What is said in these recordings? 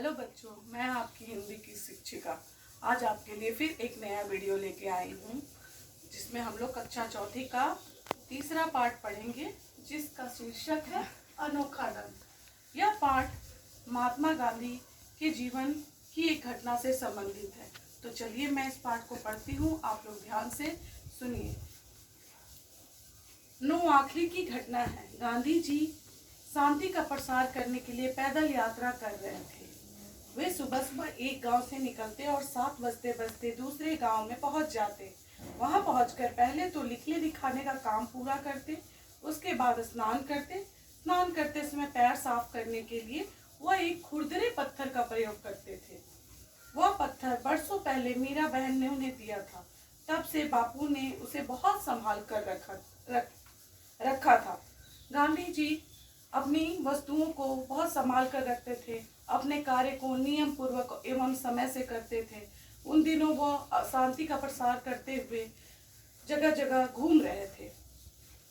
Hello बच्चों, मैं आपकी हिंदी की शिक्षिका आज आपके लिए फिर एक नया वीडियो लेके आई हूँ, जिसमें हम लोग कक्षा चौथी का तीसरा पाठ पढ़ेंगे, जिसका शीर्षक है अनोखा रंग। यह पाठ महात्मा गांधी के जीवन की एक घटना से संबंधित है। तो चलिए मैं इस पाठ को पढ़ती हूँ, आप लोग ध्यान से सुनिए। आखिरी की घटना है। गांधी जी शांति का प्रसार करने के लिए पैदल यात्रा कर रहे थे। वे सुबह सुबह एक गांव से निकलते और 7 बजते बजते दूसरे गांव में पहुंच जाते। वहां पहुंचकर पहले तो लिखने दिखाने का काम पूरा करते, उसके बाद स्नान करते। स्नान करते समय पैर साफ करने के लिए वह एक खुरदरे पत्थर का प्रयोग करते थे। वह पत्थर बरसों पहले मीरा बहन ने उन्हें दिया था। तब से बापू ने उसे बहुत संभाल कर रखा था। गांधी जी अपनी वस्तुओं को बहुत संभाल कर रखते थे, अपने कार्य को नियम पूर्वक एवं समय से करते थे। उन दिनों वह शांति का प्रसार करते हुए जगह जगह घूम रहे थे।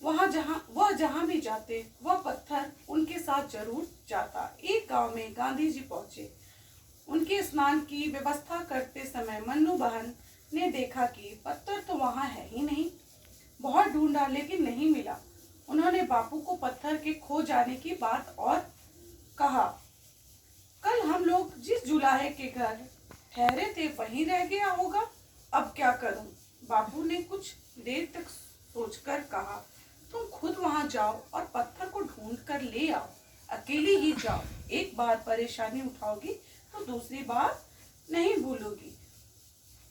वह जहाँ भी जाते वह पत्थर उनके साथ जरूर जाता। एक गांव में गांधी जी पहुंचे। उनके स्नान की व्यवस्था करते समय मन्नू बहन ने देखा कि पत्थर तो वहां है ही नहीं। बहुत ढूंढा लेकिन नहीं मिला। उन्होंने बापू को पत्थर के खो जाने की बात और कहा, कल हम लोग जिस जुलाहे के घर ठहरे थे वहीं रह गया होगा, अब क्या करूं? बापू ने कुछ देर तक सोचकर कहा, तुम खुद वहां जाओ और पत्थर को ढूंढ कर ले आओ। अकेली ही जाओ। एक बार परेशानी उठाओगी तो दूसरी बार नहीं भूलोगी।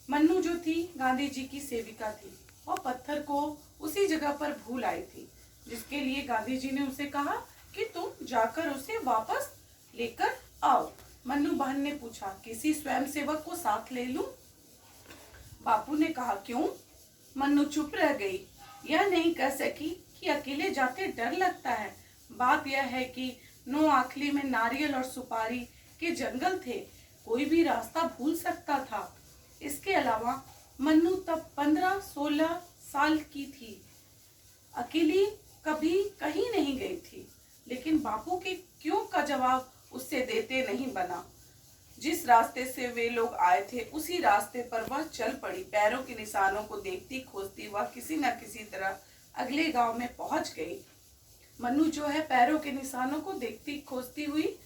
मन्नू जो थी गांधी जी की सेविका थी, वह पत्थर को उसी जगह पर भूल आई थी, जिसके लिए गांधी जी ने उसे कहा कि तुम जाकर उसे वापस लेकर आओ। मन्नू बहन ने पूछा, किसी स्वयंसेवक को साथ ले लूं? बापू ने कहा, क्यों? मन्नू चुप रह गई। यह नहीं कह सकी कि अकेले जाते डर लगता है। बात यह है कि नोआखली में नारियल और सुपारी के जंगल थे, कोई भी रास्ता भूल सकता था। इसके अलावा मन्नू तब 15-16 साल की थी, अकेली कभी कहीं नहीं गई थी। लेकिन बापू के क्यों का जवाब उससे देते नहीं बना। जिस रास्ते से वे लोग आए थे उसी रास्ते पर वह चल पड़ी। पैरों के निशानों को देखती खोजती वह किसी न किसी तरह अगले गांव में पहुंच गई। मन्नू जो है पैरों के निशानों को देखती खोजती हुई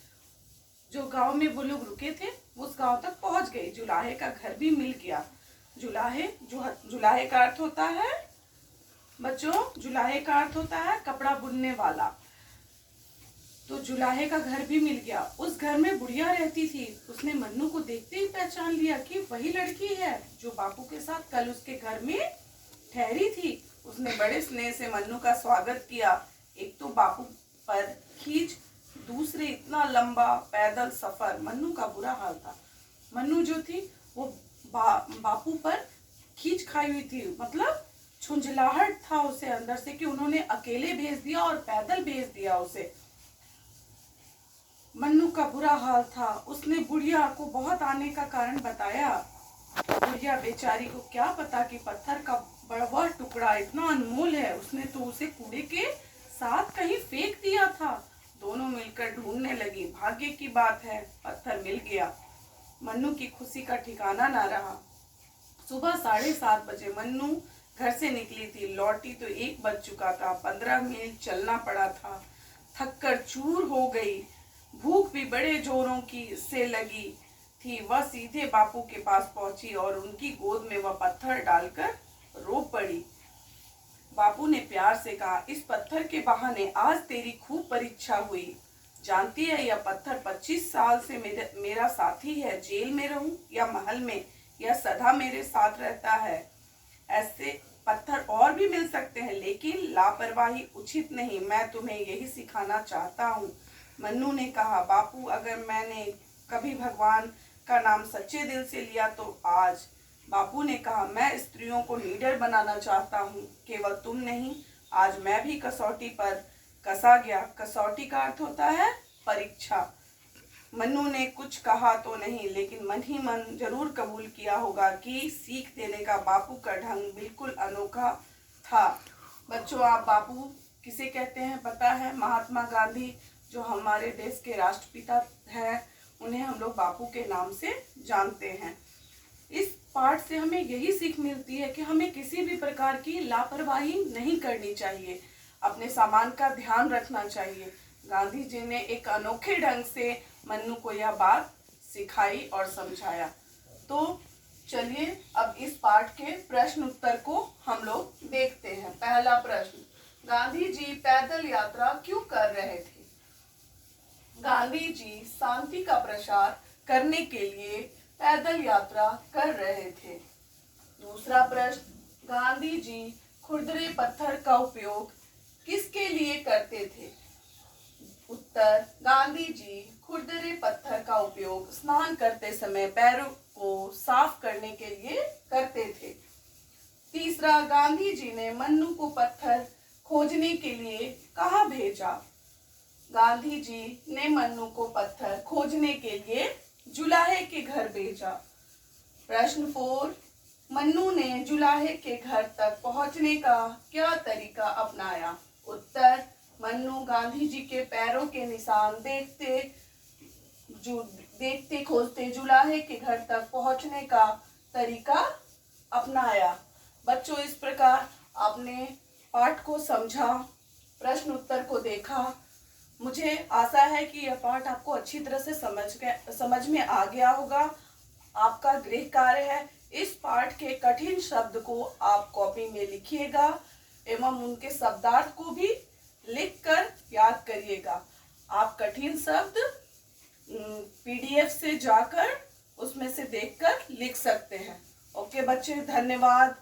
जो गांव में वो लोग रुके थे उस गांव तक पहुंच गई। जुलाहे का घर भी मिल गया। जुलाहे का अर्थ होता है बच्चों, जुलाहे का अर्थ होता है कपड़ा बुनने वाला। तो जुलाहे का घर भी मिल गया। उस घर में बुढ़िया रहती थी। उसने मन्नू को देखते ही पहचान लिया कि वही लड़की है जो बापू के साथ कल उसके घर में ठहरी थी। उसने बड़े स्नेह से मन्नू का स्वागत किया। एक तो बापू पर खींच, दूसरे इतना लंबा पैदल सफर। मन्नू का बुरा हाल था। मन्नू जो थी वो बापू पर खींच खाई हुई थी, मतलब झुंझलाहट था उसे अंदर से कि उन्होंने अकेले भेज दिया और पैदल भेज दिया उसे। मन्नू का बुरा हाल था। उसने बुढ़िया को बहुत आने का कारण बताया। बुढ़िया बेचारी को क्या पता कि पत्थर का वह टुकड़ा इतना अनमोल है। उसने तो उसे कूड़े के साथ कहीं फेंक दिया था। दोनों मिलकर ढूंढने लगी। भाग्य की बात है, पत्थर मिल गया। मन्नू की खुशी का ठिकाना ना रहा। सुबह 7:30 बजे मन्नू घर से निकली थी। लौटी तो 1 बज चुका था। 15 मील चलना पड़ा था। थककर चूर हो गई। भूख भी बड़े जोरों की से लगी थी। वह सीधे बापू के पास पहुंची और उनकी गोद में वह पत्थर डालकर रो पड़ी। बापू ने प्यार से कहा, इस पत्थर के बहाने आज तेरी खूब परीक्षा हुई। जानती है यह पत्थर 25 साल से मेरा साथी है। जेल में रहूं या महल में, यह सदा मेरे साथ रहता है। ऐसे पत्थर और भी मिल सकते हैं, लेकिन लापरवाही उचित नहीं। मैं तुम्हें यही सिखाना चाहता हूँ। मन्नू ने कहा, बापू अगर मैंने कभी भगवान का नाम सच्चे दिल से लिया तो आज। बापू ने कहा, मैं स्त्रियों को लीडर बनाना चाहता हूँ, केवल तुम नहीं। आज मैं भी कसौटी पर कसा गया। कसौटी का अर्थ होता है परीक्षा। मन्नू ने कुछ कहा तो नहीं, लेकिन मन ही मन जरूर कबूल किया होगा कि सीख देने का बापू का ढंग बिल्कुल अनोखा था। बच्चों, आप बापू किसे कहते हैं पता है? महात्मा गांधी जो हमारे देश के राष्ट्रपिता हैं, उन्हें हम लोग लोग बापू के नाम से जानते हैं। इस पाठ से हमें यही सीख मिलती है कि हमें किसी भी प्रकार की लापरवाही नहीं करनी चाहिए, अपने सामान का ध्यान रखना चाहिए। गांधी जी ने एक अनोखे ढंग से मन्नू को यह बात सिखाई और समझाया। तो चलिए अब इस पाठ के प्रश्न उत्तर को हम लोग देखते हैं। पहला प्रश्न, गांधी जी पैदल यात्रा क्यों कर रहे थे? गांधी जी शांति का प्रसार करने के लिए पैदल यात्रा कर रहे थे। दूसरा प्रश्न, गांधी जी खुरदरे पत्थर का उपयोग किसके लिए करते थे? उत्तर, गांधी जी खुरदरे पत्थर का उपयोग स्नान करते समय पैरों को साफ करने के लिए करते थे। तीसरा, गांधी जी ने मन्नू को पत्थर खोजने के लिए कहाँ भेजा? गांधी जी ने मन्नू को पत्थर खोजने के लिए जुलाहे के घर भेजा। प्रश्न 4, मन्नू ने जुलाहे के घर तक पहुंचने का क्या तरीका अपनाया? उत्तर, मन्नू गांधी जी के पैरों के निशान देखते खोजते जुलाहे के घर तक पहुंचने का तरीका अपनाया। बच्चों, इस प्रकार आपने पाठ को समझा, प्रश्न उत्तर को देखा। मुझे आशा है कि यह पाठ आपको अच्छी तरह से समझ में आ गया होगा। आपका गृह कार्य है, इस पाठ के कठिन शब्द को आप कॉपी में लिखिएगा एवं उनके शब्दार्थ को भी लिखकर याद करिएगा। आप कठिन शब्द PDF से जाकर उसमें से देखकर लिख सकते हैं। ओके बच्चे, धन्यवाद।